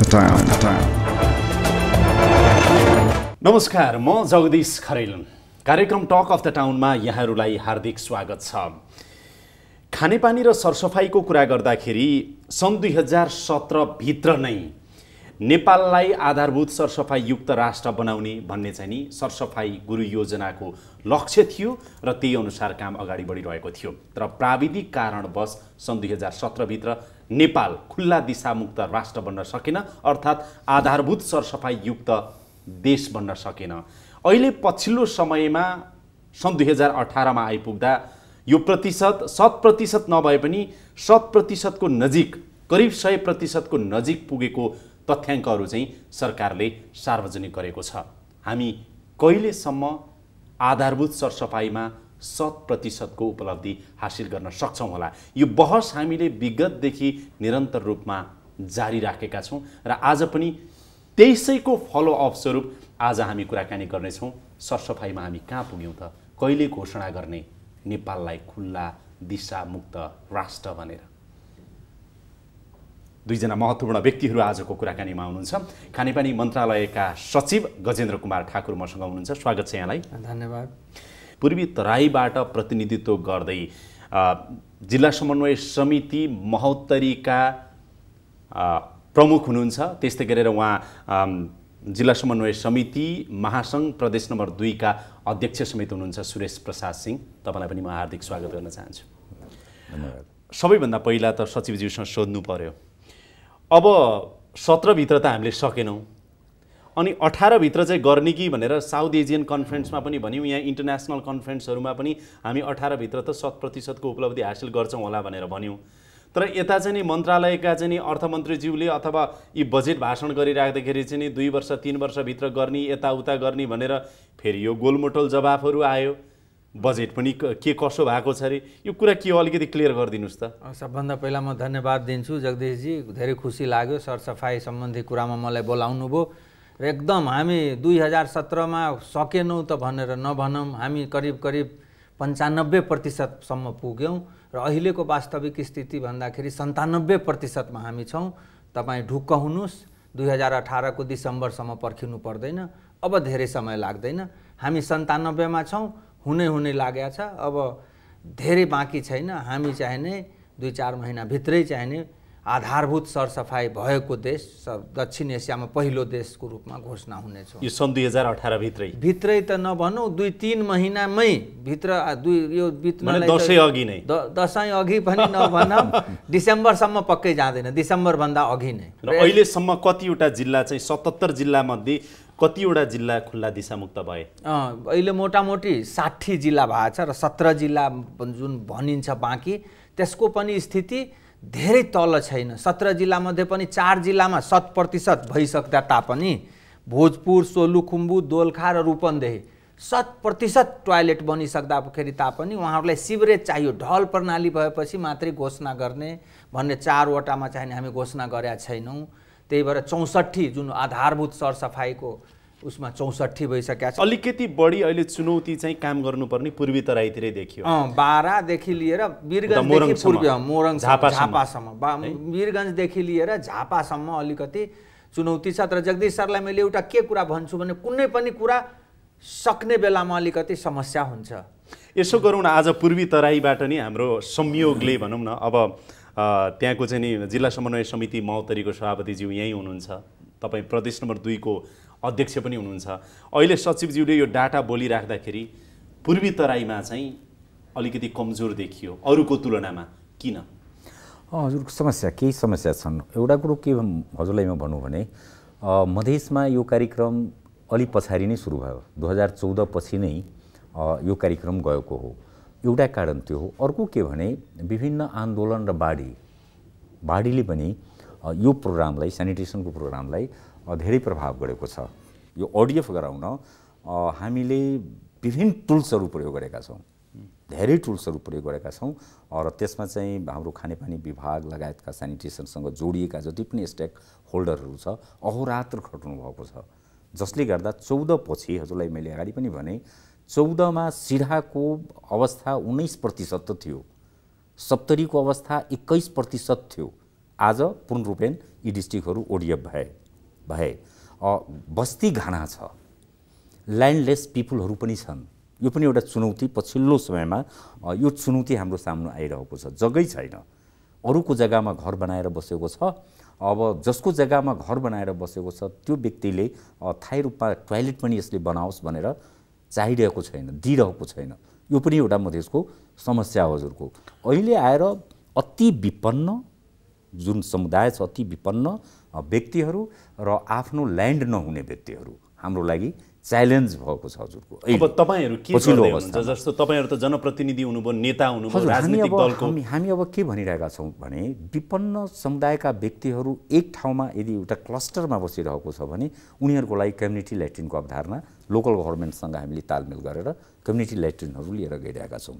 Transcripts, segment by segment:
Town. नमस्कार, म जगदीश खरेल। कार्यक्रम टक अफ द टाउनमा यहाँहरूलाई हार्दिक स्वागत छ। खानेपानी र सरसफाईको कुरा गर्दाखेरि सन् 2017 भित्र नै नेपाललाई आधारभूत सरसफाई युक्त राष्ट्र बनाउने भन्ने चाहिँ नि सरसफाई गुरु योजनाको लक्ष्य थियो र त्यही अनुसार काम अगाडि बढिरहेको थियो। तर प्राविधिक कारणवश सन् 2017 भित्र नेपाल खुल्ला दिशामुक्त राष्ट्र बन्न सकेन, अर्थात् आधारभूत सरसफाई युक्त देश बन्न सकेन। अहिले पछिल्लो समयमा सन् 2018 मा आइपुग्दा यो प्रतिशत 100% नभए पनि 100% को नजिक, करिब 100% को नजिक पुगेको तथ्याङ्कहरू चाहिँ सरकारले सार्वजनिक गरेको छ। हामी कहिलेसम्म आधारभूत सरसफाईमा 100% को उपलब्धि हासिल गर्न सक्छौँ होला, यो बहस हामीले विगतदेखि निरन्तर रूपमा जारी राखेका छौँ र आज पनि त्यसैको फलोअप स्वरूप आज हामी कुराकानी गर्नेछौँ। सरसफाईमा हामी कहाँ पुग्यौँ त, कहिले घोषणा गर्ने नेपाललाई खुल्ला दिशामुक्त राष्ट्र भनेर। दुईजना महत्त्वपूर्ण व्यक्तिहरू आजको कुराकानीमा हुनुहुन्छ। खानेपानी मन्त्रालयका सचिव गजेन्द्र कुमार ठाकुर मसँग हुनुहुन्छ, स्वागत छ यहाँलाई। धन्यवाद। पूर्वी तराईबाट प्रतिनिधित्व गर्दै जिल्ला समन्वय समिति महोत्तरीका प्रमुख हुनुहुन्छ, त्यस्तै गरेर उहाँ जिल्ला समन्वय समिति महासङ्घ प्रदेश नम्बर 2 का अध्यक्ष समेत हुनुहुन्छ सुरेश प्रसाद सिंह। तपाईँलाई पनि म हार्दिक स्वागत गर्न चाहन्छु। धन्यवाद। सबैभन्दा पहिला त सचिवज्यूसँग सोध्नु पर्यो, अब 17 भित्र त हामीले सकेनौँ, अनि 18 भित्र चाहिँ गर्ने कि भनेर साउथ एजियन कन्फरेन्समा पनि भन्यौँ, यहाँ इन्टरनेसनल कन्फरेन्सहरूमा पनि हामी 18 भित्र त 100% को उपलब्धि हासिल गर्छौँ होला भनेर भन्यौँ। तर यता चाहिँ नि मन्त्रालयका चाहिँ नि अर्थमन्त्रीज्यूले अथवा यी बजेट भाषण गरिराख्दाखेरि चाहिँ नि 2 वर्ष 3 वर्षभित्र गर्ने, यताउता गर्ने भनेर फेरि यो गोलमोटोल जवाफहरू आयो। बजेट पनि के कसो भएको छ अरे, यो कुरा के हो अलिकति क्लियर गरिदिनुहोस् त। सबभन्दा पहिला म धन्यवाद दिन्छु जगदीशजी, धेरै खुसी लाग्यो सरसफाई सम्बन्धी कुरामा मलाई बोलाउनु भयो र एकदम हामी 2017 मा सकेनौँ त भनेर नभनौँ, हामी करिब 95% सम्म पुग्यौँ र अहिलेको वास्तविक स्थिति भन्दाखेरि 97% मा हामी छौँ। तपाईँ ढुक्क हुनुहोस्, 2018 को दिसम्बरसम्म पर्खिनु पर्दैन, अब धेरै समय लाग्दैन। हामी 97 मा छौँ, हुने लागेको छ, अब धेरै बाँकी छैन। हामी चाहिने 2-4 महिना भित्रै चाहिने आधारभूत सरसफाई भएको देश, दक्षिण एसियामा पहिलो देशको रूपमा घोषणा हुनेछौँ। यो सन् 2018 भित्रै त नभनौँ, 2-3 महिनामै भित्र यो बित्नलाई दसैँ अघि नै, दसैँ अघि पनि नभनौँ, डिसेम्बरसम्म पक्कै जाँदैन, डिसेम्बरभन्दा अघि नै। र अहिलेसम्म कतिवटा जिल्ला चाहिँ 77 जिल्लामध्ये कतिवटा जिल्ला खुल्ला दिशामुक्त भए? अहिले मोटामोटी 60 जिल्ला भएको छ र 17 जिल्ला जुन भनिन्छ बाँकी, त्यसको पनि स्थिति धेरै तल छैन। 17 जिल्लामध्ये पनि 4 जिल्लामा 100% भइसक्दा तापनि भोजपुर, सोलुखुम्बु, दोलखा र रूपन्देही 100% टोयलेट बनिसक्दाखेरि तापनि उहाँहरूलाई सिवरेज चाहियो, ढल प्रणाली भएपछि मात्रै घोषणा गर्ने भन्ने 4 वटामा चाहिँ हामी घोषणा गरेका छैनौँ। त्यही भएर 64 जुन आधारभूत सरसफाईको उसमा 64 भइसकेका छ। अलिकति बढी अहिले चुनौती चाहिँ काम गर्नुपर्ने पूर्वी तराईतिरै देखियो। 12 देखि लिएर वीरगञ्जदेखि पूर्वी मोरङ झापासम्म, वीरगञ्जदेखि लिएर झापासम्म अलिकति चुनौती छ। तर जगदीश सरलाई मैले एउटा के कुरा भन्छु भने कुनै पनि कुरा सक्ने बेलामा अलिकति समस्या हुन्छ। यसो गरौँ न, आज पूर्वी तराईबाट नि हाम्रो संयोगले भनौँ न, अब त्यहाँको चाहिँ नि जिल्ला समन्वय समिति महोत्तरीको सभापतिज्यू यहीँ हुनुहुन्छ, तपाईँ प्रदेश नम्बर 2 को अध्यक्ष पनि हुनुहुन्छ। अहिले सचिवज्यूले यो डाटा बोलिराख्दाखेरि पूर्वी तराईमा चाहिँ अलिकति कमजोर देखियो अरूको तुलनामा, किन? हजुरको समस्या केही समस्या छन्। एउटा कुरो के हजुरलाई म भनौँ भने मधेसमा यो कार्यक्रम अलि पछाडि नै सुरु भयो, 2014 पछि नै यो कार्यक्रम गएको हो। एउटा कारण त्यो हो। अर्को के भने विभिन्न आन्दोलन र बाढीले पनि यो प्रोग्रामलाई, सेनिटेसनको प्रोग्रामलाई धेरै प्रभाव गरेको छ। यो ओडिएफ गराउन हामीले विभिन्न टुल्सहरू प्रयोग गरेका छौँ, धेरै टुल्सहरू प्रयोग गरेका छौँ र त्यसमा चाहिँ हाम्रो खानेपानी विभाग लगायतका सेनिटेसनसँग जोडिएका जति पनि स्टेक होल्डरहरू छ अहोरात्र खट्नु भएको छ, जसले गर्दा 14 पछि हजुरलाई मैले अगाडि पनि भने 14 मा सिराको अवस्था 19% थियो, 70 को अवस्था 21% थियो, आज पूर्ण रूपेण यी डिस्ट्रिक्टहरू ओडिएफ भए बस्ती घाना छ, ल्यान्डलेस पिपुलहरू पनि छन्। यो पनि एउटा चुनौती पछिल्लो समयमा यो चुनौती हाम्रो सामु आइरहेको छ। जग्गै छैन, अरूको जग्गामा घर बनाएर बसेको छ। अब जसको जग्गामा घर बनाएर बसेको छ त्यो व्यक्तिले थायी रूपमा टोयलेट पनि यसले बनाओस् भनेर चाहिरहेको छैन, दिइरहेको छैन। यो पनि एउटा मधेसको समस्या हो हजुरको। अहिले आएर अति विपन्न जुन समुदाय छ, अति विपन्न व्यक्तिहरू र आफ्नो ल्यान्ड नहुने व्यक्तिहरू हाम्रो लागि च्यालेन्ज भएको छ हजुरको। अब तपाईहरु के गर्दै हुनुहुन्छ? जस्तो तपाईहरु त जनप्रतिनिधि हुनुभयो, नेता हुनुभयो, राजनीतिक दलको। हामी अब के भनिरहेका छौँ भने विपन्न समुदायका व्यक्तिहरू एक ठाउँमा यदि एउटा क्लस्टरमा बसिरहेको छ भने उनीहरूको लागि कम्युनिटी ल्याट्रिनको अवधारणा लोकल गभर्नमेन्टसँग हामीले तालमेल गरेर कम्युनिटी ल्याट्रिनहरू लिएर गइरहेका छौँ।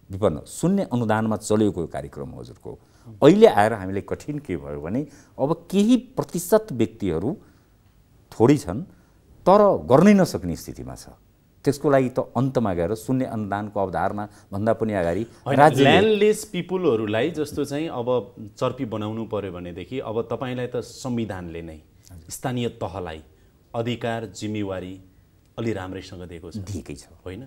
विपन्न शून्य अनुदानमा चलेको यो कार्यक्रम हो हजुरको। अहिले आएर हामीलाई कठिन के भयो भने अब केही प्रतिशत व्यक्तिहरू थोरै छन् तर गर्नै नसक्ने स्थितिमा छ। त्यसको लागि त अन्तमा गएर शून्य अनुदानको अवधारणा भन्दा पनि अगाडि ल्यान्डलेस पिपुलहरूलाई जस्तो चाहिँ अब चर्पी बनाउनु पर्यो भनेदेखि अब तपाईलाई त संविधानले नै स्थानीय तहलाई अधिकार जिम्मेवारी अलि राम्रैसँग दिएको छ, दिएकै छ होइन?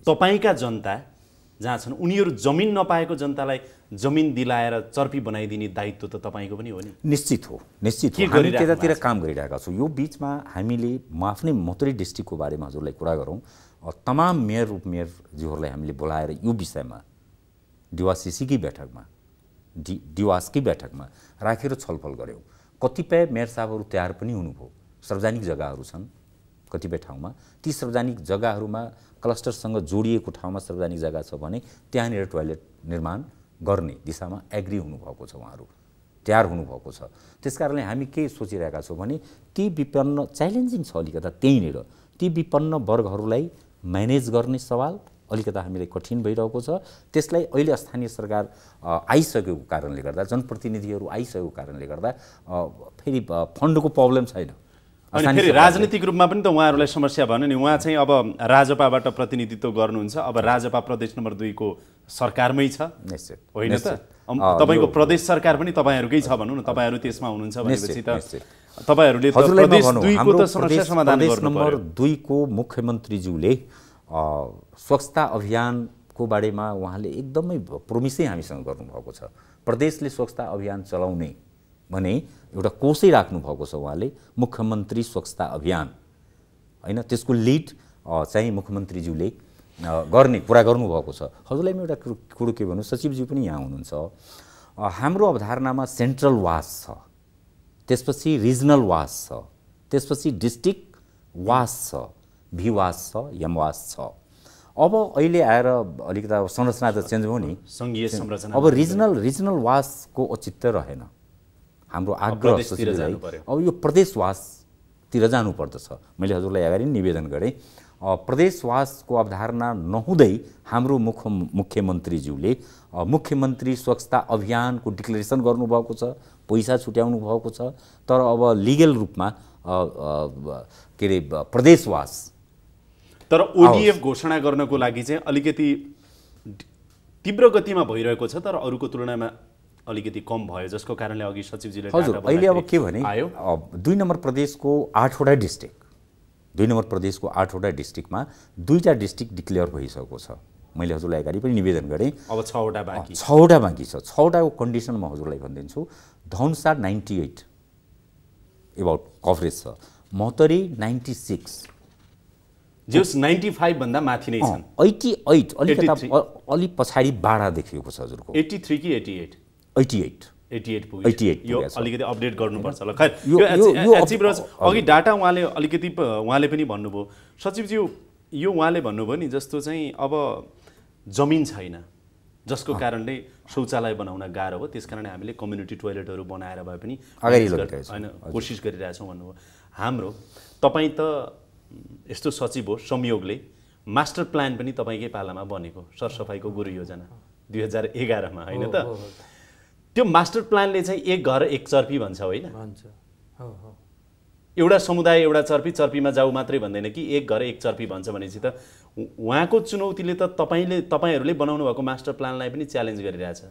तपाईका जनता जहाँ छन् उनीहरू जमिन नपाएको जनतालाई जमिन दिलाएर चर्पी बनाइदिने दायित्व त तपाईँको पनि हो नि? निश्चित हो, निश्चित हो। हामी त्यतातिर काम गरिरहेका छौँ। यो बिचमा हामीले म आफ्नै मथुरै डिस्ट्रिक्टको बारेमा हजुरलाई कुरा गरौँ। तमाम मेयर उपमेयरज्यूहरूलाई हामीले बोलाएर यो विषयमा डिवासिसीकै बैठकमा डिवासकै बैठकमा राखेर छलफल गऱ्यौँ। कतिपय मेयर साहबहरू तयार पनि हुनुभयो। सार्वजनिक जग्गाहरू छन् कतिपय ठाउँमा, ती सार्वजनिक जग्गाहरूमा क्लस्टरसँग जोडिएको ठाउँमा सार्वजनिक जग्गा छ भने त्यहाँनिर टोयलेट निर्माण गर्ने दिशामा एग्री हुनुभएको छ, उहाँहरू तयार हुनुभएको छ। त्यसकारणले हामी के सोचिरहेका छौँ भने ती विपन्न च्यालेन्जिङ छ अलिकता त्यहीँनिर ती विपन्न वर्गहरूलाई म्यानेज गर्ने सवाल अलिकता हामीलाई कठिन भइरहेको छ। त्यसलाई अहिले स्थानीय सरकार आइसकेको कारणले गर्दा, जनप्रतिनिधिहरू आइसकेको कारणले गर्दा फेरि फन्डको प्रब्लम छैन। अनि फेरि राजनीतिक रूपमा पनि त उहाँहरूलाई समस्या भयो नि। उहाँ चाहिँ अब राजपाबाट प्रतिनिधित्व गर्नुहुन्छ, अब राजपा प्रदेश नम्बर 2 को सरकारमै छ, निश्चित होइन त? तपाईँको प्रदेश सरकार पनि तपाईँहरूकै छ भनौँ न, तपाईँहरू त्यसमा हुनुहुन्छ भनेपछि त तपाईँहरूले प्रदेश 2 को त समस्या समाधान गर्नु पर्यो। प्रदेश नम्बर 2 को मुख्यमन्त्रीज्यूले स्वच्छता अभियानको बारेमा उहाँले एकदमै प्रोमिसै हामीसँग गर्नुभएको छ। प्रदेशले स्वच्छता अभियान चलाउने भने एउटा कोषै राख्नु भएको छ उहाँले, मुख्यमन्त्री स्वच्छता अभियान, होइन? त्यसको लिड चाहिँ मुख्यमन्त्रीज्यूले गर्ने कुरा गर्नुभएको छ। हजुरलाई म एउटा कुरो के भन्नु, सचिवज्यू पनि यहाँ हुनुहुन्छ। हाम्रो अवधारणामा सेन्ट्रल वास छ, त्यसपछि रिजनल वास छ, त्यसपछि डिस्ट्रिक्ट वास छ, भिवास छ, यमवास छ। अब अहिले आएर अलिकता संरचना त चेन्ज हो नि, सङ्घीय संरचना। अब रिजनल वासको औचित्य रहेन। हाम्रो आग्रह सचिवलाई अब यो प्रदेशवासतिर जानुपर्दछ। मैले हजुरलाई अगाडि निवेदन गरेँ, प्रदेशवासको अवधारणा नहुँदै हाम्रो मुख्यमन्त्रीज्यूले मुख्यमन्त्री स्वच्छता अभियानको डिक्लेरेसन गर्नुभएको छ, पैसा छुट्याउनु भएको छ, तर अब लिगल रूपमा के अरे प्रदेशवास। तर ओडिएफ घोषणा गर्नको लागि चाहिँ अलिकति तीव्र गतिमा भइरहेको छ, तर अरूको तुलनामा अलिकति कम भयो, जसको कारणले अघि सचिवजीले हजुर अहिले अब के भने 2 नम्बर प्रदेशको 8वटा डिस्ट्रिक्ट, 2 नम्बर प्रदेशको 8वटा डिस्ट्रिक्टमा 2टा डिस्ट्रिक्ट डिक्लेयर भइसकेको छ। मैले हजुरलाई अगाडि पनि निवेदन गरेँ, अब 6वटा बाँकी 6वटा बाँकी छ। 6वटाको कन्डिसन म हजुरलाई भनिदिन्छु। धनुषा 98 एबाउट कभरेज छ, महोत्तरी 96, जस 95 भन्दा माथि नै छन्। 88 अलिकता अलि पछाडि बाडा देखिएको छ हजुरको। 83 कि 88? 88 पुग्यो। यो अलिकति अपडेट गर्नुपर्छ ल। खैर सचिवराज अघि डाटा उहाँले पनि भन्नुभयो, सचिवज्यू यो उहाँले भन्नुभयो नि, जस्तो चाहिँ अब जमिन छैन जसको कारणले शौचालय बनाउन गाह्रो हो, त्यसकारण हामीले कम्युनिटी टोयलेटहरू बनाएर भए पनि होइन कोसिस गरिरहेछौँ भन्नुभयो। हाम्रो तपाईँ त यस्तो सचिव हो, संयोगले मास्टर प्लान पनि तपाईँकै पालामा बनेको, सरसफाइको गुरु योजना 2011 मा, होइन त? त्यो मास्टर प्लानले चाहिँ एक घर एक चर्पी भन्छ, होइन? एउटा समुदाय एउटा चर्पी, चर्पीमा जाऊ मात्रै भन्दैन कि एक घर एक चर्पी भन्छ भनेपछि त उहाँको चुनौतीले त तपाईँहरूले बनाउनु भएको मास्टर प्लानलाई पनि च्यालेन्ज गरिरहेछ।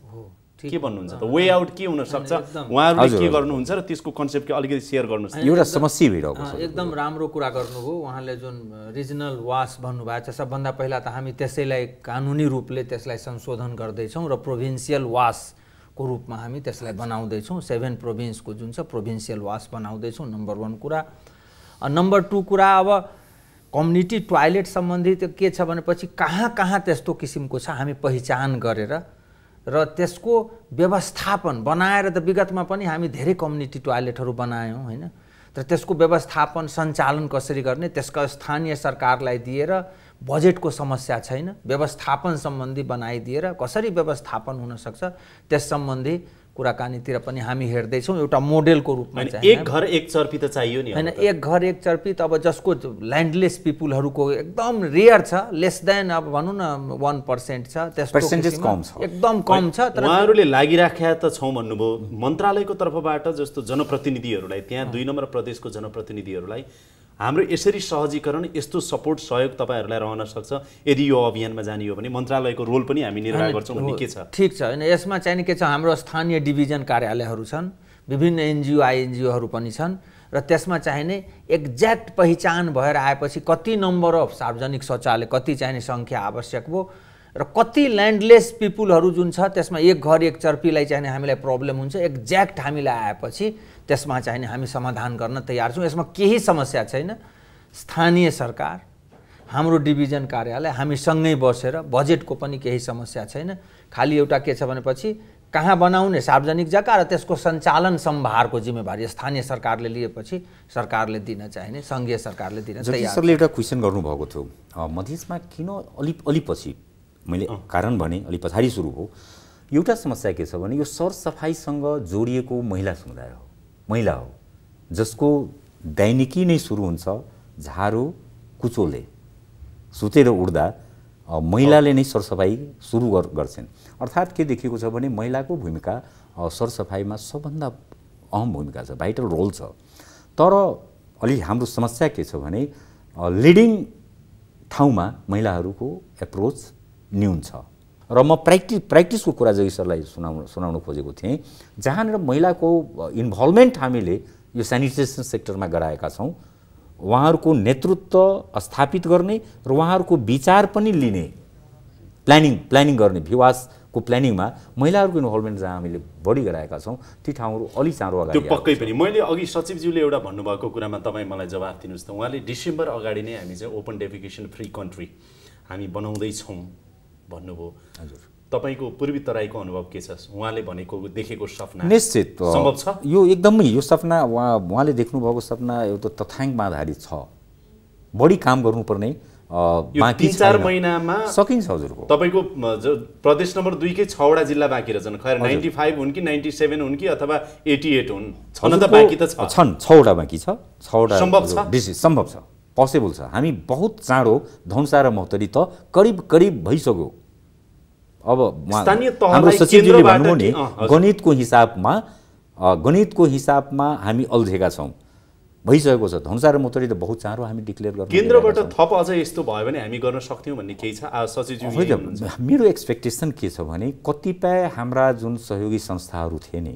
के भन्नुहुन्छ त वे आउट के हुन सक्छ उहाँहरूले के गर्नुहुन्छ र त्यसको कन्सेप्ट के अलिकति सेयर गर्नुहोस् एउटा समस्या भइरहेको छ एकदम राम्रो कुरा गर्नुभयो उहाँले जुन रिजनल वास भन्नुभएको छ सबभन्दा पहिला त हामी त्यसैलाई कानुनी रूपले त्यसलाई संशोधन गर्दैछौँ र प्रोभिन्सियल वासको रूपमा हामी त्यसलाई बनाउँदैछौँ 7 प्रोभिन्सको जुन छ प्रोभिन्सियल वास बनाउँदैछौँ नम्बर 1 कुरा नम्बर 2 कुरा अब कम्युनिटी टोयलेट सम्बन्धी त्यो के छ भनेपछि कहाँ कहाँ त्यस्तो किसिमको छ हामी पहिचान गरेर र त्यसको व्यवस्थापन बनाएर त विगतमा पनि हामी धेरै कम्युनिटी टोयलेटहरू बनायौँ हैन तर त्यसको व्यवस्थापन सञ्चालन कसरी गर्ने त्यसका स्थानीय सरकारलाई दिएर बजेटको समस्या छैन व्यवस्थापन सम्बन्धी बनाइदिएर कसरी व्यवस्थापन हुन सक्छ त्यस सम्बन्धी कुराकानीतिर पनि हामी हेर्दैछौँ एउटा मोडेलको रूपमा चाहिँ एक घर एक चर्पी त चाहियो नि हैन एक घर एक चर्पी त अब जसको ल्यान्डलेस पिपुलहरूको एकदम रेयर छ लेस देन अब भनौँ न 1% छ त्यसको पर्सेन्टेज कम छ एकदम कम छ तर उहाँहरूले लागिराखेका त छौँ भन्नुभयो मन्त्रालयको तर्फबाट जस्तो जनप्रतिनिधिहरूलाई त्यहाँ 2 नम्बर प्रदेशको जनप्रतिनिधिहरूलाई हाम्रो यसरी सहजीकरण यस्तो सपोर्ट सहयोग तपाईहरुलाई रहन सक्छ यदि यो अभियानमा जाने हो भने मन्त्रालयको रोल पनि हामी निर्वाह गर्छौं भन्ने के छ ठीक छ हैन यसमा चाहिँ के छ हाम्रो स्थानीय डिभिजन कार्यालयहरू छन् विभिन्न एनजीओ आईएनजीओहरू पनि छन् र त्यसमा चाहिने एक्ज्याक्ट पहिचान भएर आएपछि कति नम्बर अफ सार्वजनिक शौचालय कति चाहिने संख्या आवश्यक हो र कति ल्यान्डलेस पिपुलहरू जुन छ त्यसमा एक घर एक चर्पीलाई चाहिने हामीलाई प्रब्लम हुन्छ एक्ज्याक्ट हामीलाई आएपछि त्यसमा चाहिने हामी समाधान गर्न तयार छौं यसमा केही समस्या छैन स्थानीय सरकार हाम्रो डिभिजन कार्यालय हामी सँगै बसेर बजेटको पनि केही समस्या छैन खाली एउटा के छ भनेपछि कहाँ बनाउने सार्वजनिक जग्गा र त्यसको सञ्चालन सम्भारको जिम्मेवारी स्थानीय सरकारले लिएपछि सरकारले दिन चाहिने संघीय सरकारले दिन तयार सरले एउटा क्वेशन गर्नुभएको थियो मधेसमा किन अलि पछि मैले कारण भने अलि पछाडी सुरु हो एउटा समस्या के छ भने यो सरसफाइसँग जोडिएको महिला समुदाय हो महिला हो जसको दैनिकी नै सुरु हुन्छ झाडु कुचोले सुतेर उड्दा महिलाले नै सरसफाई सुरु गर्छन् अर्थात् के देखिएको छ भने महिलाको भूमिका सरसफाइमा सबभन्दा अहम भूमिका छ भाइटल रोल छ तर अलि हाम्रो समस्या के छ भने लिडिङ ठाउँमा महिलाहरूको एप्रोच न्यून छ र म प्र्याक्टिसको कुरा जगी सरलाई सुनाउन खोजेको थिएँ जहाँनिर महिलाको इन्भल्भमेन्ट हामीले यो सेनिटेसन सेक्टरमा गराएका छौँ उहाँहरूको नेतृत्व स्थापित गर्ने र उहाँहरूको विचार पनि लिने प्लानिङ गर्ने विकासको प्लानिङमा महिलाहरूको इन्भल्भमेन्ट जहाँ हामीले बढी गराएका छौँ ती ठाउँहरू अलि चाँडो अगाडि त्यो पक्कै पनि मैले अघि सचिवज्यूले एउटा भन्नुभएको कुरामा तपाईँ मलाई जवाफ दिनुहोस् त उहाँले डिसेम्बर अगाडि नै हामी चाहिँ ओपन डेफिकेसन फ्री कन्ट्री हामी बनाउँदैछौँ भन्नुभयो हजुर तपाईको पूर्वी तराईको अनुभव के छ उहाँले भनेको देखेको सपना निश्चित सम्भव छ यो एकदमै यो सपना उहाँले देख्नु भएको सपना एउटा तथ्याङ्कमा आधारित छ बढी काम गर्नुपर्ने बाँकी 3-4 महिनामा सकिन्छ हजुरको तपाईको प्रदेश नम्बर 2 कै 6 वटा जिल्ला बाँकी रहछन् खैर 95 हुन् कि 97 हुन् कि अथवा 88 हुन् छन त बाँकी त छन् 6 वटा बाँकी छ 6 वटा सम्भव छ सम्भव छ पोसिबल छ हामी बहुत चाँडो धनसा र महोत्तरी त करिब भइसक्यो अब हाम्रो सचिवले भन्नुभयो नि गणितको हिसाबमा हामी अल्झेका छौँ भइसकेको छ धनसा र महोत्तरी त बहुत चाँडो हामी डिक्लेयर गर्छौँ केन्द्रबाट थप अझ यस्तो भयो भने हामी गर्न सक्थ्यौँ भन्ने केही छ सचिवज्यू मेरो एक्सपेक्टेसन के छ भने कतिपय हाम्रा जुन सहयोगी संस्थाहरू थिए नि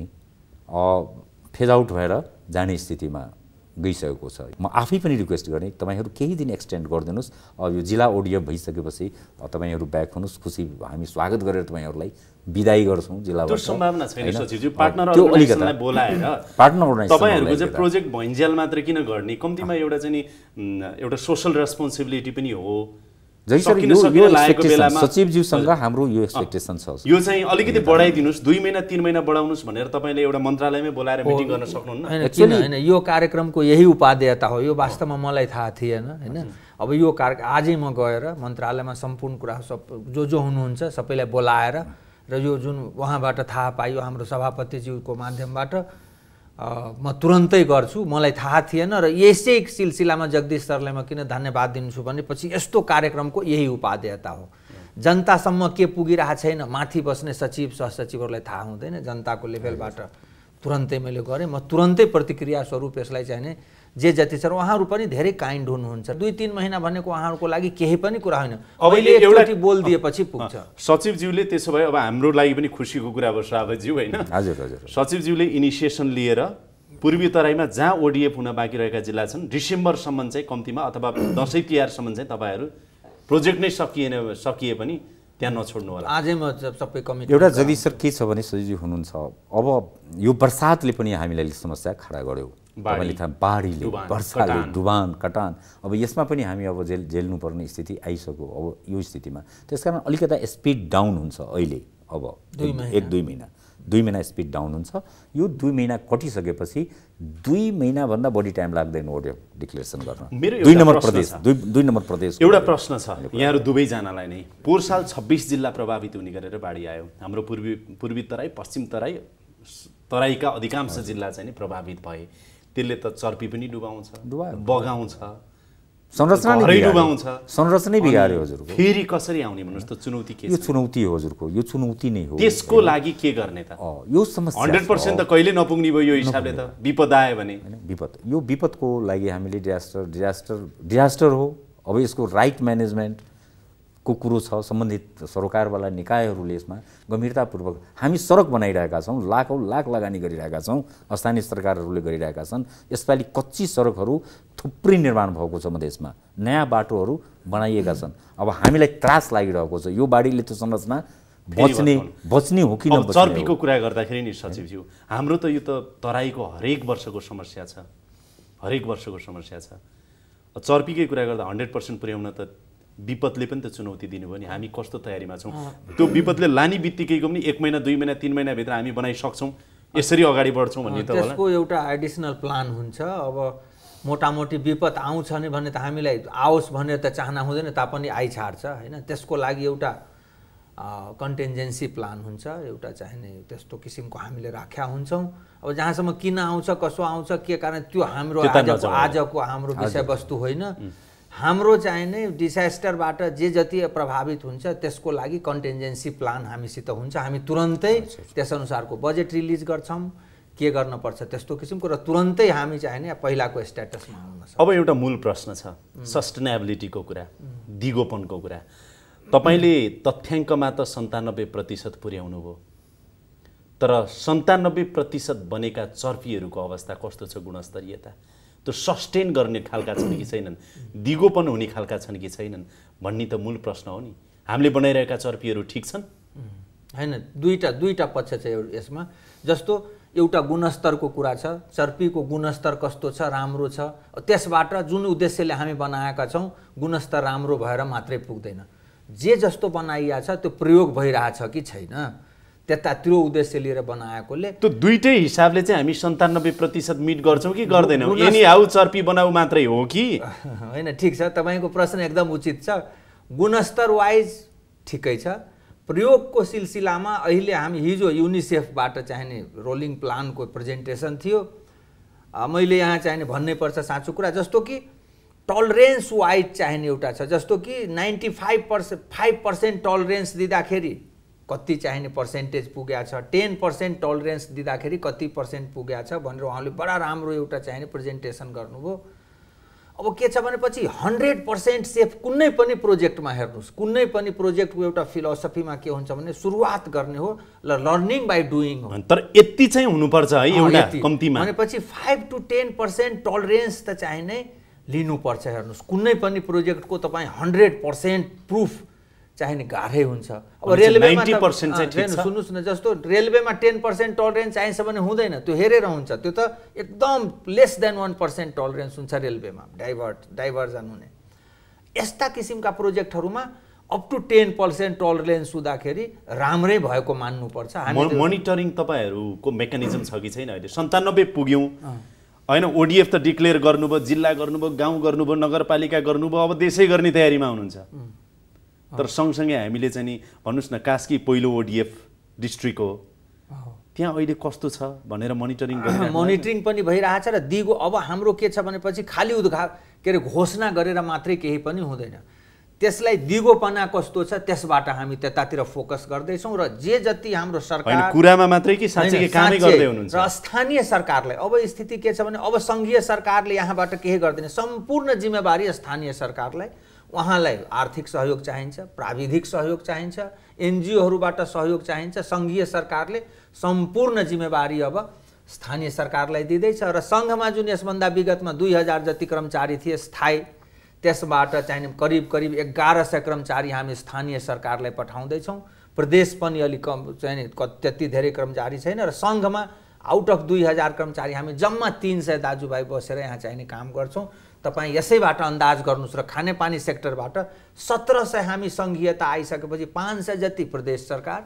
फेज आउट भएर जाने स्थितिमा गइसकेको छ म आफै पनि रिक्वेस्ट गर्ने तपाईहरु केही दिन एक्सटेन्ड गरिदिनुस् अब यो जिल्ला ओडिएफ भइसकेपछि तपाईहरु ब्याक हुनुस् खुसी हामी स्वागत गरेर तपाईहरुलाई बिदाई गर्छौं जिल्लाबाट त्यो सम्भावना छैन सचिवज्यू पार्टनर अर्गनाइजेसनलाई बोलाएर पार्टनर अर्गनाइजेसन तपाईहरुको चाहिँ प्रोजेक्ट भइन्जेल मात्र किन गर्ने कम्तिमा एउटा चाहिँ नि एउटा सोशल रेस्पोन्सिबिलिटी पनि हो सचिवज्यूसँग हाम्रो यो एक्सपेक्टेसन छ यो चाहिँ अलिकति बढाइदिनुस् 2 महिना 3 महिना बढाउनुस् भनेर तपाईले एउटा मन्त्रालयमै बोलाएर मिटिङ गर्न सक्नुहुन्न किन हैन यो कार्यक्रमको यही उपादेयता हो यो वास्तवमा मलाई थाहा थिएन हैन अब यो आजै म गएर मन्त्रालयमा सम्पूर्ण कुरा सब जो हुनुहुन्छ सबैलाई बोलाएर र यो जुन उहाँबाट थाहा पाइयो हाम्रो सभापतिज्यूको माध्यमबाट म तुरन्तै गर्छु मलाई थाहा थिएन र यसै सिलसिलामा जगदीश सरलाई म किन धन्यवाद दिन्छु भने पछि यस्तो कार्यक्रमको यही उपादेयता हो जनतासम्म के पुगिरहेको छैन माथि बस्ने सचिव सहसचिवहरूलाई थाहा हुँदैन जनताको लेभलबाट तुरन्तै मैले गरेँ म तुरन्तै प्रतिक्रिया स्वरूप यसलाई चाहिँ जे जति छ उहाँहरू पनि धेरै काइन्ड हुनुहुन्छ। 2-3 महिना भनेको उहाँहरूको लागि केही पनि कुरा होइन। अब एउटा बोल दिएपछि पुग्छ। सचिवज्यूले त्यसो भए अब हाम्रो लागि पनि खुसीको कुरा भयो श्रावकज्यू होइन? हजुर हजुर। सचिवज्यूले इनिसिएसन लिएर पूर्वी तराईमा जहाँ ओडिएफ हुन बाँकी रहेका जिल्ला छन् डिसेम्बरसम्म चाहिँ कम्तीमा अथवा दसैँ तिहारसम्म चाहिँ तपाईँहरू प्रोजेक्ट नै सकिए पनि त्यहाँ नछोड्नु होला। आजै म सबै कमिटी एउटा जति सर के छ भने सजिलो हुनुहुन्छ, अब यो बर्सातले पनि हामीलाई समस्या खडा गर्यो। तपाईँले थाहा बाढीले, वर्षाले, डुबान कटान, अब यसमा पनि हामी अब झेल्नुपर्ने स्थिति आइसक्यो अब यो स्थितिमा। त्यसकारण अलिकता स्पिड डाउन हुन्छ अहिले। अब 1-2 महिना 2 महिना स्पिड डाउन हुन्छ। यो 2 महिना कटिसकेपछि 2 महिनाभन्दा बढी टाइम लाग्दैन ओडिएफ डिक्लेरेसन गर्न। 2 नम्बर प्रदेश एउटा प्रश्न छ यहाँहरू दुवैजनालाई नै। पोहोर साल 26 जिल्ला प्रभावित हुने गरेर बाढी आयो। हाम्रो पूर्वी तराई, पश्चिम तराईका अधिकांश जिल्ला चाहिँ नि प्रभावित भए। त्यसले त चर्पी पनि डुबाउँछ, बगाउँछ, संरचनै बिगार्यो हजुरको। फेरि कसरी आउने भन्नुहोस् त? चुनौती के छ? यो चुनौती हो हजुरको, यो चुनौती नै हो। त्यसको लागि के गर्ने त? यो समस्या 100% त कहिले नपुग्ने भयो यो हिसाबले त। विपद आयो भने यो विपदको लागि हामीले डिजास्टर हो। अब यसको राइट म्यानेजमेन्ट को कुरो छ। सम्बन्धित सरकारवाला निकायहरूले यसमा गम्भीरतापूर्वक हामी सडक बनाइरहेका छौँ, लाखौँ लाख लगानी गरिरहेका छौँ, स्थानीय सरकारहरूले गरिरहेका छन्। यसपालि कच्ची सडकहरू थुप्रै निर्माण भएको छ मधेसमा, नयाँ बाटोहरू बनाइएका छन्। अब हामीलाई त्रास लागिरहेको छ यो बाढीले त संरचना बच्ने हो कि नबच्ने। चर्पीको कुरा गर्दाखेरि नि सचिवज्यू, हाम्रो त यो त तराईको हरेक वर्षको समस्या छ, हरेक वर्षको समस्या छ। चर्पीकै कुरा गर्दा 100% पुर्याउन त विपदले पनि त चुनौती दिनुभयो नि। हामी कस्तो तयारीमा छौँ? त्यो विपदले लाने बित्तिकैको पनि 1 महिना 2 महिना 3 महिनाभित्र हामी बनाइसक्छौँ, यसरी अगाडि बढ्छौँ भन्ने त होला। त्यसको एउटा एडिसनल प्लान हुन्छ। अब मोटामोटी विपद आउँछ भने त हामीलाई आओस् भनेर त चाहना हुँदैन, तापनि आइछाड्छ होइन। त्यसको लागि एउटा कन्टिन्जेन्सी प्लान हुन्छ, एउटा चाहिने त्यस्तो किसिमको हामीले राख्या हुन्छौँ। अब जहाँसम्म किन आउँछ, कसो आउँछ, के कारण, त्यो हाम्रो आजको हाम्रो विषयवस्तु होइन। हाम्रो चाहिने डिसास्टरबाट जे जति प्रभावित हुन्छ त्यसको लागि कन्टिन्जेन्सी प्लान हामीसित हुन्छ। हामी तुरन्तै त्यसअनुसारको बजेट रिलिज गर्छौँ, के गर्न पर्छ त्यस्तो किसिमको, र तुरन्तै हामी चाहिने पहिलाको स्ट्याटसमा आउन सक्छौँ। अब एउटा मूल प्रश्न छ सस्टेनेबिलिटीको कुरा, दिगोपनको कुरा। तपाईँले तथ्याङ्कमा त 97% पुर्याउनु भयो, तर 97% बनेका चर्पीहरूको अवस्था कस्तो छ? गुणस्तरीयता त्यो सस्टेन गर्ने खालका छन् कि छैनन्, दिगोपन हुने खालका छन् कि छैनन् भन्ने त मूल प्रश्न हो नि। हामीले बनाइरहेका चर्पीहरू ठिक छन् होइन? दुईटा पक्ष छ यसमा। जस्तो एउटा गुणस्तरको कुरा छ, चर्पीको गुणस्तर कस्तो छ, राम्रो छ। त्यसबाट जुन उद्देश्यले हामी बनाएका छौँ गुणस्तर राम्रो भएर मात्रै पुग्दैन। जे जस्तो बनाइया छ त्यो प्रयोग भइरहेछ कि छैन, त्यो उद्देश्य लिएर बनाएकोले त्यो दुईटै हिसाबले चाहिँ हामी 97% मिट गर्छौँ कि गर्दैनौँ? यनी आउ चर्पी बनाऊ मात्रै हो कि होइन? ठिक छ, तपाईँको प्रश्न एकदम उचित छ। गुणस्तर वाइज ठिकै छ। प्रयोगको सिलसिलामा अहिले हामी हिजो युनिसेफबाट चाहिने रोलिङ प्लानको प्रेजेन्टेसन थियो। मैले यहाँ चाहिने भन्नै पर्छ साँचो कुरा, जस्तो कि टलरेन्स वाइज चाहिने एउटा छ। जस्तो कि 95% टलरेन्स दिँदाखेरि कति चाहिने पर्सेन्टेज पुगेको छ, 10% टलरेन्स दिँदाखेरि कति पर्सेन्ट पुगेको छ भनेर उहाँले बडा राम्रो एउटा चाहिने प्रेजेन्टेसन गर्नुभयो। अब के छ भनेपछि 100% सेफ कुनै पनि प्रोजेक्टमा हेर्नुहोस्, कुनै पनि प्रोजेक्टको एउटा फिलोसफीमा के हुन्छ भने सुरुवात गर्ने हो लर्निङ बाई डुइङ हो। तर यति चाहिँ हुनुपर्छ है एउटा कम्तीमा भनेपछि 5 to 10% टलरेन्स त चाहिने लिनुपर्छ। हेर्नुहोस् कुनै पनि प्रोजेक्टको तपाईँ 100% प्रुफ चाहिने गाह्रै हुन्छ। अब रेलवेमा 90% चाहिँ ठिक छ। सुन्नुहोस् न, जस्तो रेलवेमा 10% टलरेन्स चाहिन्छ भने हुँदैन, त्यो हेरेर हुन्छ। त्यो त एकदम लेस देन 1% टलरेन्स हुन्छ रेलवेमा डाइभर्जन हुने। यस्ता किसिमका प्रोजेक्टहरूमा अप टु 10% टलरेन्स हुँदाखेरि राम्रै भएको मान्नुपर्छ। मोनिटरिङ तपाईँहरूको मेकानिजम छ कि छैन? अहिले 97 पुग्यौँ होइन, ओडिएफ त डिक्लेयर गर्नुभयो, जिल्ला गर्नुभयो, गाउँ गर्नुभयो, नगरपालिका गर्नुभयो, अब देशै गर्ने तयारीमा हुनुहुन्छ। तर सँगसँगै हामीले चाहिँ नि भन्नुहोस् न, कास्की पहिलो ओडिएफ डिस्ट्रिक्ट हो, त्यहाँ अहिले कस्तो छ भनेर मोनिटरिङ पनि भइरहेछ। र दिगो अब हाम्रो के छ भनेपछि खालि के अरे घोषणा गरेर मात्रै केही पनि हुँदैन। त्यसलाई दिगोपना कस्तो छ त्यसबाट हामी त्यतातिर फोकस गर्दैछौँ र जे जति हाम्रो सरकार कुरामा मात्रै कि साँच्चै कामै गर्दै हुनुहुन्छ र स्थानीय सरकारलाई अब स्थिति के छ भने अब सङ्घीय सरकारले यहाँबाट केही गर्दैन, सम्पूर्ण जिम्मेवारी स्थानीय सरकारलाई। उहाँलाई आर्थिक सहयोग चाहिन्छ, प्राविधिक सहयोग चाहिन्छ, एनजिओहरूबाट सहयोग चाहिन्छ। सङ्घीय सरकारले सम्पूर्ण जिम्मेवारी अब स्थानीय सरकारलाई दिँदैछ र सङ्घमा जुन यसभन्दा विगतमा 2000 जति कर्मचारी थिए स्थायी, त्यसबाट चाहिने करिब 1100 कर्मचारी हामी स्थानीय सरकारलाई पठाउँदैछौँ। प्रदेश पनि अलिक कम चाहिने त्यति धेरै कर्मचारी छैन र सङ्घमा आउट अफ 2000 कर्मचारी हामी जम्मा 300 दाजुभाइ बसेर यहाँ चाहिने काम गर्छौँ। तपाईँ यसैबाट अन्दाज गर्नुहोस् र खानेपानी सेक्टरबाट 1700 हामी सङ्घीयता आइसकेपछि 500 जति प्रदेश सरकार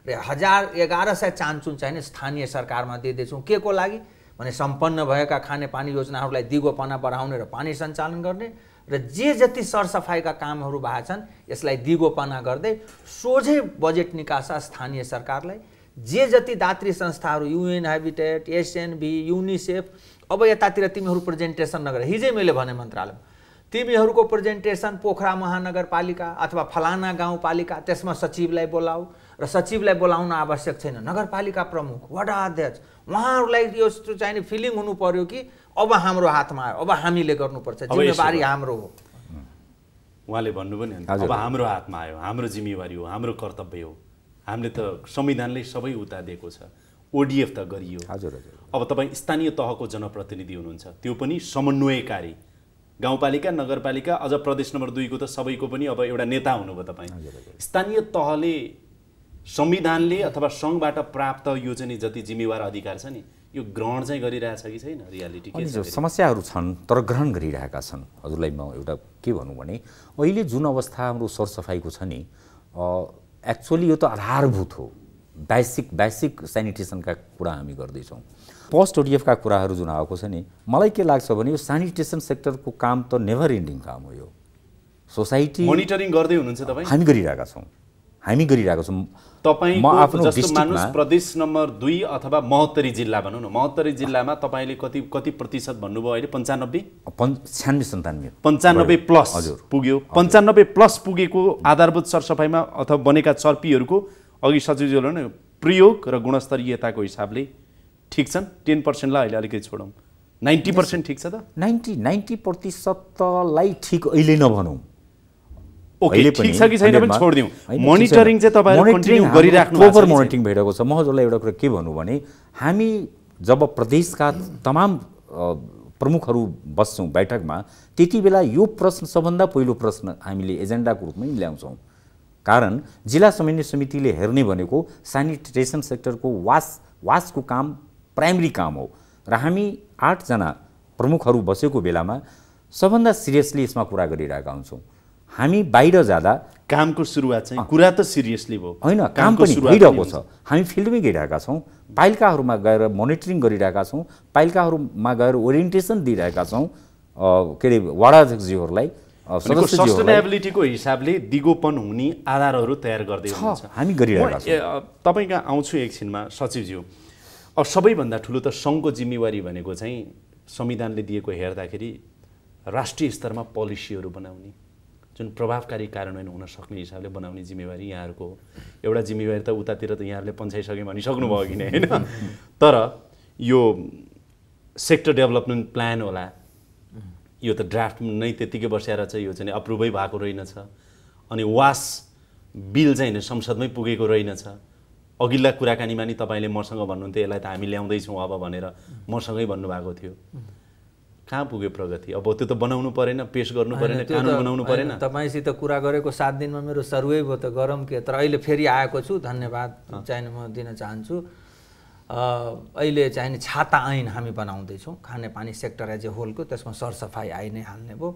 र 1100 चान्चुन चाहिने स्थानीय सरकारमा दिँदैछौँ। के को लागि भने सम्पन्न भएका खानेपानी योजनाहरूलाई दिगोपना बढाउने र पानी सञ्चालन गर्ने र जे जति सरसफाइका कामहरू भएका छन् यसलाई दिगोपना गर्दै सोझै बजेट निकासा स्थानीय सरकारलाई। जे जति दात्री संस्थाहरू UN हेबिटेट, SNV, युनिसेफ, अब यतातिर तिमीहरू प्रेजेन्टेसन नगर, हिजै मैले भने मन्त्रालयमा तिमीहरूको प्रेजेन्टेसन पोखरा महानगरपालिका अथवा फलाना गाउँपालिका त्यसमा सचिवलाई बोलाऊ र सचिवलाई बोलाउन आवश्यक छैन, नगरपालिका प्रमुख, वडा अध्यक्ष उहाँहरूलाई यो चाहिने फिलिङ हुनु पर्यो कि अब हाम्रो हातमा आयो, अब हामीले गर्नुपर्छ, जिम्मेवारी हाम्रो हो। उहाँले भन्नु पनि अब हाम्रो हातमा आयो, हाम्रो जिम्मेवारी हो, हाम्रो कर्तव्य हो, हामीले त संविधानले सबै उता दिएको छ, ODF त गरियो। अब तपाईँ स्थानीय तहको जनप्रतिनिधि हुनुहुन्छ, त्यो पनि समन्वयकारी, गाउँपालिका नगरपालिका अझ प्रदेश नम्बर 2 को त सबैको पनि अब एउटा नेता हुनुभयो तपाईँ। स्थानीय तहले संविधानले अथवा सङ्घबाट प्राप्त यो चाहिँ जति जिम्मेवार अधिकार छ नि यो ग्रहण चाहिँ गरिरहेछ कि छैन? रियालिटी के छ? समस्याहरू छन् तर ग्रहण गरिरहेका छन्। हजुरलाई म एउटा के भनौँ भने अहिले जुन अवस्था हाम्रो सरसफाइको छ नि, एक्चुअली यो त आधारभूत हो, बेसिक सेनिटेसनका कुरा हामी गर्दैछौँ। पोस्ट ODF का कुराहरू जुन आएको छ नि, मलाई के लाग्छ भने यो सेनिटेसन सेक्टरको काम त नेभर एन्डिङ काम हो। यो सोसाइटी मोनिटरिङ गर्दै हुनुहुन्छ तपाईँ? हामी गरिरहेका छौँ। तपाईँ आफ्नो जस्तो मानुस प्रदेश नम्बर 2 अथवा महोत्तरी जिल्ला भनौँ न, महोत्तरी जिल्लामा तपाईँले कति प्रतिशत भन्नुभयो अहिले? 95 प्लस पुग्यो। 95 प्लस पुगेको आधारभूत सरसफाइमा अथवा बनेका चर्पीहरूको अघि सचिवज्यूले भने प्रयोग र गुणस्तरीयताको हिसाबले ठिक छन्। 10% लाई अहिले अलिकति छोडौँ, 90% ठिक छ त? 90% ठिक अहिले नभनौँ, ओके ठिक छ कि छैन पनि छोड्दिउँ। मोनिटरिङ चाहिँ तपाईहरु कन्टिन्यू गरिराख्नु भएको छ? प्रोपर मोनिटरिङ भइरहेको छ। म हजुरलाई एउटा कुरा के भन्नु भने हामी जब प्रदेशका तमाम प्रमुखहरू बस्छौँ बैठकमा, त्यति बेला यो प्रश्न सबभन्दा पहिलो प्रश्न हामीले एजेन्डाको रूपमै ल्याउँछौँ। कारण जिल्ला समन्वय समितिले हेर्ने भनेको सैनिटेसन सेक्टरको वासको काम प्राइमरी काम हो र हामी 8 जना प्रमुखहरू बसेको बेलामा सबभन्दा सिरियसली यसमा कुरा गरिरहेका हुन्छौँ। हामी बाहिर जाँदा कामको सुरुवात चाहिँ कुरा त सिरियसली भयो हैन, काम पनि भइरहेको छ। हामी फिल्डमै गइरहेका छौँ, पालिकाहरूमा गएर मोनिटरिङ गरिरहेका छौँ, पालिकाहरूमा गएर ओरिएन्टेसन दिइरहेका छौँ के अरे वडाध्यक्षज्यूहरूलाई, सस्टेनेबिलिटीको हिसाबले दिगोपन हुने आधारहरू तयार गर्दै हुनुहुन्छ। हामी गरिरहेका छौँ। तपाईँ कहाँ आउँछु एकछिनमा सचिवज्यू। अब सबैभन्दा ठुलो त सङ्घको जिम्मेवारी भनेको चाहिँ संविधानले दिएको हेर्दाखेरि राष्ट्रिय स्तरमा पोलिसीहरू बनाउने, जुन प्रभावकारी कार्यान्वयन हुन सक्ने हिसाबले बनाउने जिम्मेवारी यहाँहरूको हो। एउटा जिम्मेवारी त उतातिर त यहाँहरूले पन्छाइसके भनिसक्नुभयो कि नै, होइन? तर यो सेक्टर डेभलपमेन्ट प्लान होला, यो त ड्राफ्ट नै त्यतिकै बसेर चाहिँ यो चाहिँ अप्रुभै भएको रहेनछ। अनि वास बिल चाहिँ संसदमै पुगेको रहेनछ। अघिल्ला कुराकानीमा नि तपाईँले मसँग भन्नुहुन्थ्यो यसलाई त हामी ल्याउँदैछौँ अब भनेर, मसँगै भन्नुभएको थियो। कहाँ पुग्यो प्रगति? अब त्यो त बनाउनु परेन, पेश गर्नु परेन, कानुन बनाउनु परेन? तपाईँसित कुरा गरेको 7 दिनमा मेरो सर्वे भयो त गरम के। तर अहिले फेरि आएको छु, धन्यवाद चाहिने म दिन चाहन्छु। अहिले चाहिने छाता ऐन हामी बनाउँदैछौँ खानेपानी सेक्टर एज ए होलको, त्यसमा सरसफाइ ऐन नै हाल्ने भयो।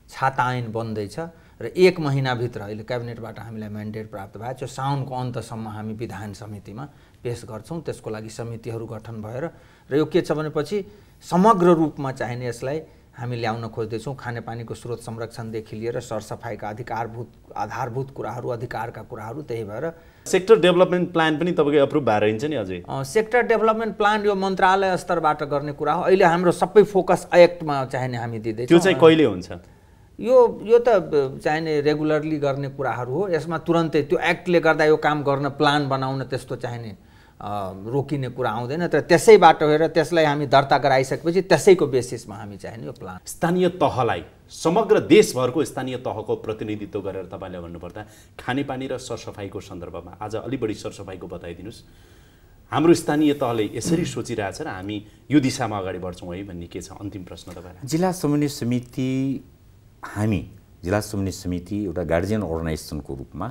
छाता ऐन बन्दैछ र 1 महिनाभित्र अहिले क्याबिनेटबाट हामीलाई म्यान्डेट प्राप्त भएको छ। साउनको अन्तसम्म हामी विधान समितिमा पेश गर्छौँ। त्यसको लागि समितिहरू गठन भएर र यो के छ भनेपछि समग्र रूपमा चाहिने यसलाई हामी ल्याउन खोज्दैछौँ। खानेपानीको स्रोत संरक्षणदेखि लिएर सरसफाइका आधारभूत कुराहरू, अधिकारका कुराहरू। त्यही भएर सेक्टर डेभलपमेन्ट प्लान पनि तपाईँको अप्रुभ भएर हिँड्छ नि अझै? सेक्टर डेभलपमेन्ट प्लान यो मन्त्रालय स्तरबाट गर्ने कुरा हो। अहिले हाम्रो सबै फोकस एक्टमा चाहिने हामी दिँदैछौँ। त्यो चाहिँ कहिले हुन्छ? यो त चाहिने रेगुलरली गर्ने कुराहरू हो। यसमा तुरन्तै त्यो एक्टले गर्दा यो काम गर्न प्लान बनाउन त्यस्तो चाहिने रोकिने कुरा आउँदैन। तर त्यसैबाट हेरेर त्यसलाई हामी दर्ता गराइसकेपछि त्यसैको बेसिसमा हामी चाहिने यो प्लान। स्थानीय तहलाई समग्र देशभरको स्थानीय तहको प्रतिनिधित्व गरेर तपाईँले भन्नुपर्दा खानेपानी र सरसफाइको सन्दर्भमा आज अलि बढी सरसफाइको बताइदिनुहोस्। हाम्रो स्थानीय तहले यसरी सोचिरहेछ र हामी यो दिशामा अगाडि बढ्छौँ है भन्ने के छ अन्तिम प्रश्न तपाईँलाई? जिल्ला समन्वय समिति, हामी जिल्ला समन्वय समिति एउटा गार्जियन अर्गनाइजेसनको रूपमा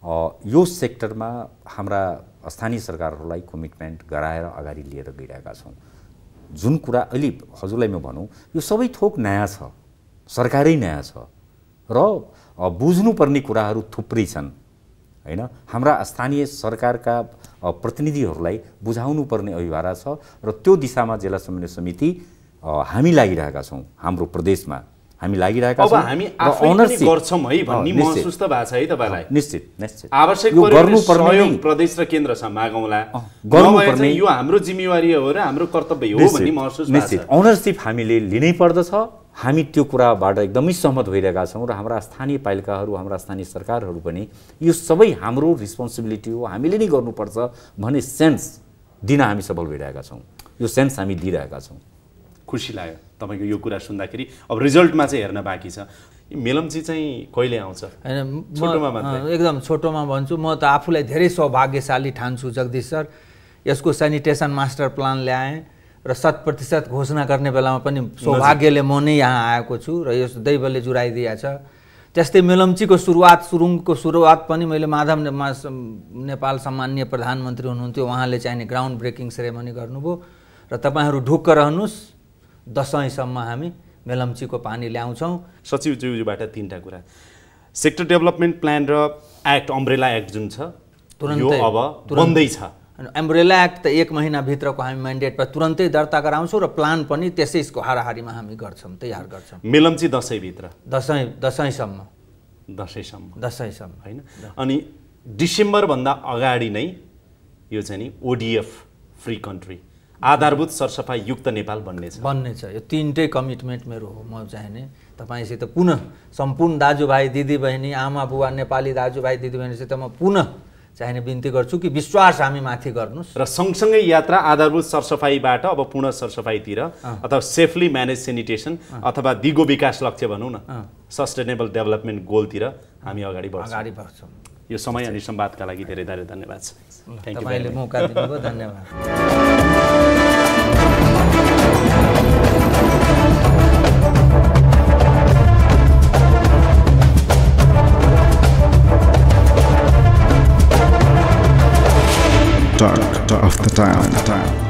यो सेक्टरमा हाम्रा स्थानीय सरकारहरूलाई कमिटमेन्ट गराएर अगाडि लिएर गइरहेका छौँ। जुन कुरा अहिले हजुरलाई म भनौँ, यो सबै थोक नयाँ छ, सरकारै नयाँ छ र बुझ्नुपर्ने कुराहरू थुप्रै छन् हैन। हाम्रा स्थानीय सरकारका प्रतिनिधिहरूलाई बुझाउनु पर्ने अभिभार छ र त्यो दिशामा जिल्ला समन्वय समिति हामी लागिरहेका छौँ। हाम्रो प्रदेशमा हामी लागिरहेका छौँ। अब हामी आफै गर्छौँ है भन्ने महसुस त भएको छ है तपाईँलाई? निश्चित निश्चित। आवश्यक परे सहयोग प्रदेश र केन्द्रसँग मागौँला, गर्नुपर्ने यो हाम्रो जिम्मेवारी हो र हाम्रो कर्तव्य हो भन्ने महसुस भएको छ। निश्चित ओनरसिप हामीले लिनै पर्दछ। हामी त्यो कुराबाट एकदमै सहमत भइरहेका छौँ र हाम्रा स्थानीय पालिकाहरू, हाम्रा स्थानीय सरकारहरू पनि यो सबै हाम्रो रिस्पोन्सिबिलिटी हो, हामीले नै गर्नुपर्छ भन्ने सेन्स दिन हामी सफल भइरहेका छौँ। यो सेन्स हामी दिइरहेका छौँ। खुसी लाग्यो तपाईँको यो कुरा सुन्दाखेरि। अब रिजल्टमा चाहिँ हेर्न बाँकी छ। मेलम्ची चाहिँ कहिले आउँछ? होइन, एकदम छोटोमा भन्छु, म त आफूलाई धेरै सौभाग्यशाली ठान्छु जगदीश सर। यसको सेनिटेसन मास्टर प्लान ल्याएँ र 100% घोषणा गर्ने बेलामा पनि सौभाग्यले म नै यहाँ आएको छु र यो दैवले जुराइदिएको छ। त्यस्तै मेलम्चीको सुरुङको सुरुवात पनि मैले माधव नेपाल सम्माननीय प्रधानमन्त्री हुनुहुन्थ्यो, उहाँले चाहिने ग्राउन्ड ब्रेकिङ सेरेमनी गर्नुभयो र तपाईँहरू ढुक्क रहनुहोस्, दसैँसम्म हामी मेलम्चीको पानी ल्याउँछौँ। सचिवज्यूबाट तीनटा कुरा, सेक्टर डेभलपमेन्ट प्लान र एक्ट, अम्ब्रेला एक्ट जुन छ यो अब बन्दैछ। अम्ब्रेला एक्ट त 1 महिनाभित्रको हामी म्यान्डेटमा तुरन्तै दर्ता गराउँछौँ र प्लान पनि त्यसैको हाराहारीमा हामी गर्छौँ, तयार गर्छौँ। मेलम्ची दसैँभित्र? दसैँसम्म होइन। अनि डिसेम्बरभन्दा अगाडि नै यो चाहिँ नि ODF फ्री कन्ट्री, आधारभूत सरसफाइ युक्त नेपाल बन्नेछ। यो तीनटै कमिटमेन्ट मेरो हो। म चाहिने तपाईँसित पुनः सम्पूर्ण दाजुभाइ दिदीबहिनी, आमा बुवा, नेपाली दाजुभाइ दिदीबहिनीसित म पुनः चाहिने बिन्ती गर्छु कि विश्वास हामी माथि गर्नुहोस् र सँगसँगै यात्रा आधारभूत सरसफाइबाट अब पूर्ण सरसफाइतिर अथवा सेफली म्यानेज सेनिटेसन अथवा दिगो विकास लक्ष्य भनौँ न, सस्टेनेबल डेभलपमेन्ट गोलतिर हामी अगाडि बढ्छौँ। यो समय अनि संवादका लागि धेरै धेरै धन्यवाद छ। तपाईँले मौका दिनुभयो, धन्यवाद। Talk of the Town.